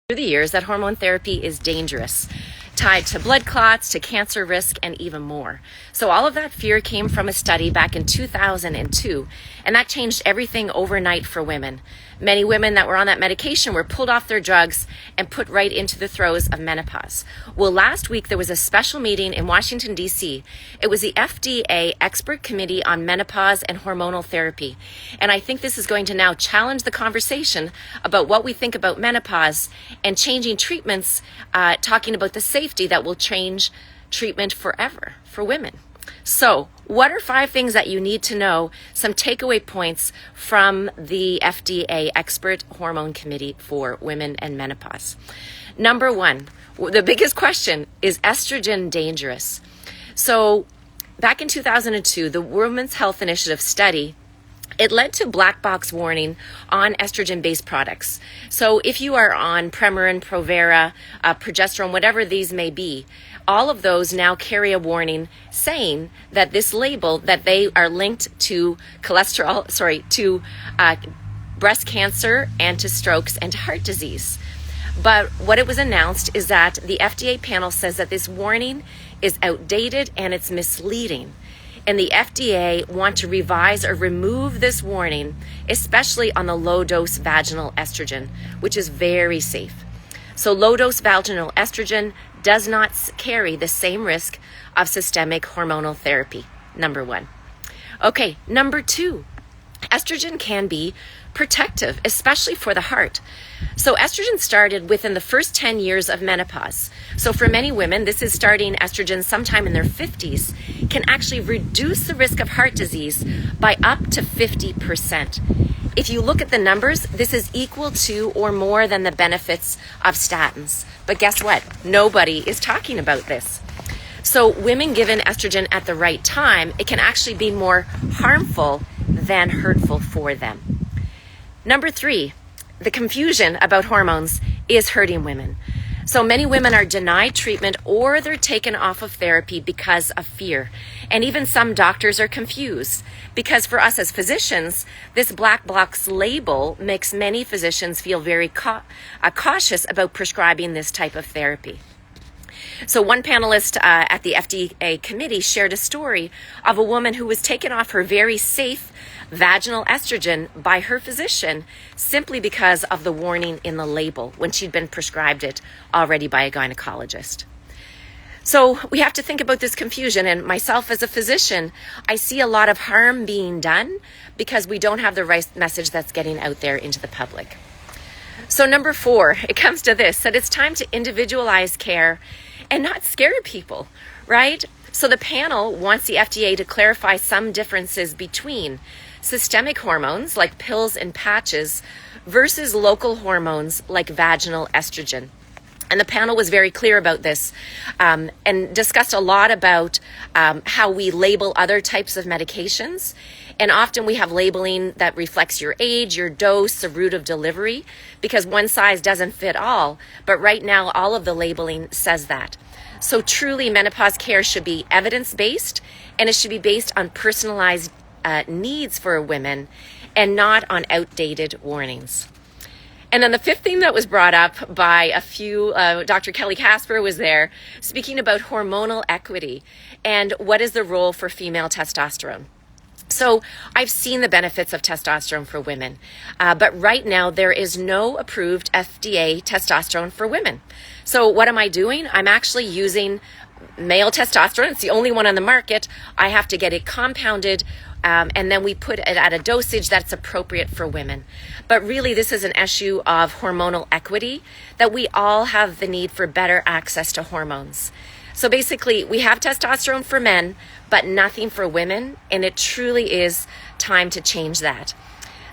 through the years that hormone therapy is dangerous, tied to blood clots, to cancer risk, and even more. So all of that fear came from a study back in 2002, and that changed everything overnight for women. Many women that were on that medication were pulled off their drugs and put right into the throes of menopause. Well, last week there was a special meeting in Washington, D.C. It was the FDA Expert Committee on Menopause and Hormonal Therapy. And I think this is going to now challenge the conversation about what we think about menopause and changing treatments, talking about the safety that will change treatment forever for women. So, what are 5 things that you need to know, some takeaway points from the FDA Expert Hormone Committee for Women and Menopause? Number 1, the biggest question, is estrogen dangerous? So, back in 2002, the Women's Health Initiative study, it led to black box warning on estrogen-based products. So if you are on Premarin, Provera, progesterone, whatever these may be, all of those now carry a warning saying that this label, that they are linked to breast cancer and to strokes and to heart disease. But what it was announced is that the FDA panel says that this warning is outdated and it's misleading. And the FDA want to revise or remove this warning, especially on the low-dose vaginal estrogen, which is very safe. So low-dose vaginal estrogen does not carry the same risk of systemic hormonal therapy, number 1. Okay, number 2, estrogen can be protective, especially for the heart. So estrogen started within the first 10 years of menopause. So for many women, this is starting estrogen sometime in their 50s, can actually reduce the risk of heart disease by up to 50%. If you look at the numbers, this is equal to or more than the benefits of statins. But guess what? Nobody is talking about this. So women given estrogen at the right time, it can actually be more harmful than hurtful for them. Number 3, the confusion about hormones is hurting women. So many women are denied treatment or they're taken off of therapy because of fear. And even some doctors are confused because for us as physicians, this black box label makes many physicians feel very cautious about prescribing this type of therapy. So one panelist at the FDA committee shared a story of a woman who was taken off her very safe vaginal estrogen by her physician simply because of the warning in the label when she'd been prescribed it already by a gynecologist. So we have to think about this confusion, and myself as a physician, I see a lot of harm being done because we don't have the right message that's getting out there into the public. So number 4, it comes to this, that it's time to individualize care and not scare people, right? So the panel wants the FDA to clarify some differences between systemic hormones like pills and patches versus local hormones like vaginal estrogen. And the panel was very clear about this and discussed a lot about how we label other types of medications. And often we have labeling that reflects your age, your dose, the route of delivery, because one size doesn't fit all. But right now, all of the labeling says that. So truly, menopause care should be evidence-based, and it should be based on personalized needs for women and not on outdated warnings. And then the 5th thing that was brought up by a few, Dr. Kelly Casper was there, speaking about hormonal equity and what is the role for female testosterone. So I've seen the benefits of testosterone for women, but right now there is no approved FDA testosterone for women. So what am I doing? I'm actually using male testosterone. It's the only one on the market. I have to get it compounded, and then we put it at a dosage that's appropriate for women. But really, this is an issue of hormonal equity, that we all have the need for better access to hormones. So basically, we have testosterone for men, but nothing for women, and it truly is time to change that.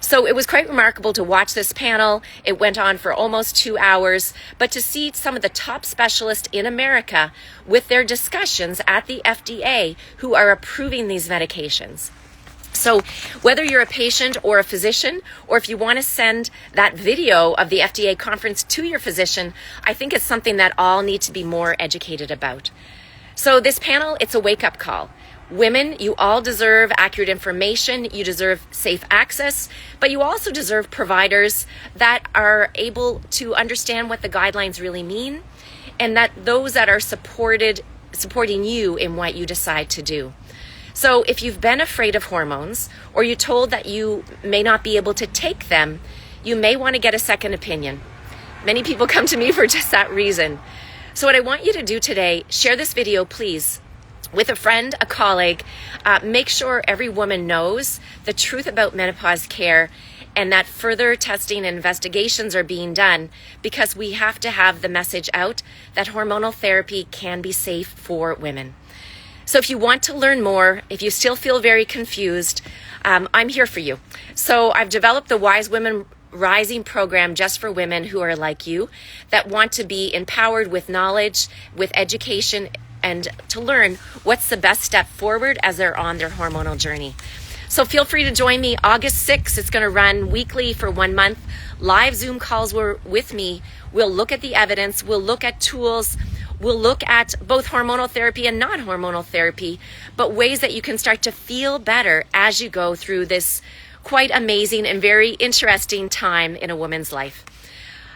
So it was quite remarkable to watch this panel. It went on for almost 2 hours, but to see some of the top specialists in America with their discussions at the FDA who are approving these medications. So whether you're a patient or a physician, or if you want to send that video of the FDA conference to your physician, I think it's something that all need to be more educated about. So this panel, it's a wake-up call. Women, you all deserve accurate information. You deserve safe access, but you also deserve providers that are able to understand what the guidelines really mean, and that those that are supporting you in what you decide to do. So if you've been afraid of hormones, or you're told that you may not be able to take them, you may want to get a second opinion. Many people come to me for just that reason. So what I want you to do today, share this video, please, with a friend, a colleague. Make sure every woman knows the truth about menopause care, and that further testing and investigations are being done, because we have to have the message out that hormonal therapy can be safe for women. So if you want to learn more, if you still feel very confused, I'm here for you. So I've developed the Wise Women Rising program just for women who are like you, that want to be empowered with knowledge, with education, and to learn what's the best step forward as they're on their hormonal journey. So feel free to join me August 6th. It's going to run weekly for 1 month. Live Zoom calls with me. We'll look at the evidence. We'll look at tools. We'll look at both hormonal therapy and non-hormonal therapy, but ways that you can start to feel better as you go through this quite amazing and very interesting time in a woman's life.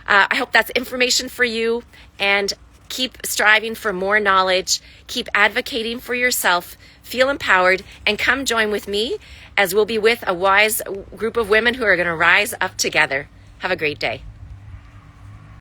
I hope that's information for you, and keep striving for more knowledge, keep advocating for yourself, feel empowered, and come join with me as we'll be with a wise group of women who are going to rise up together. Have a great day.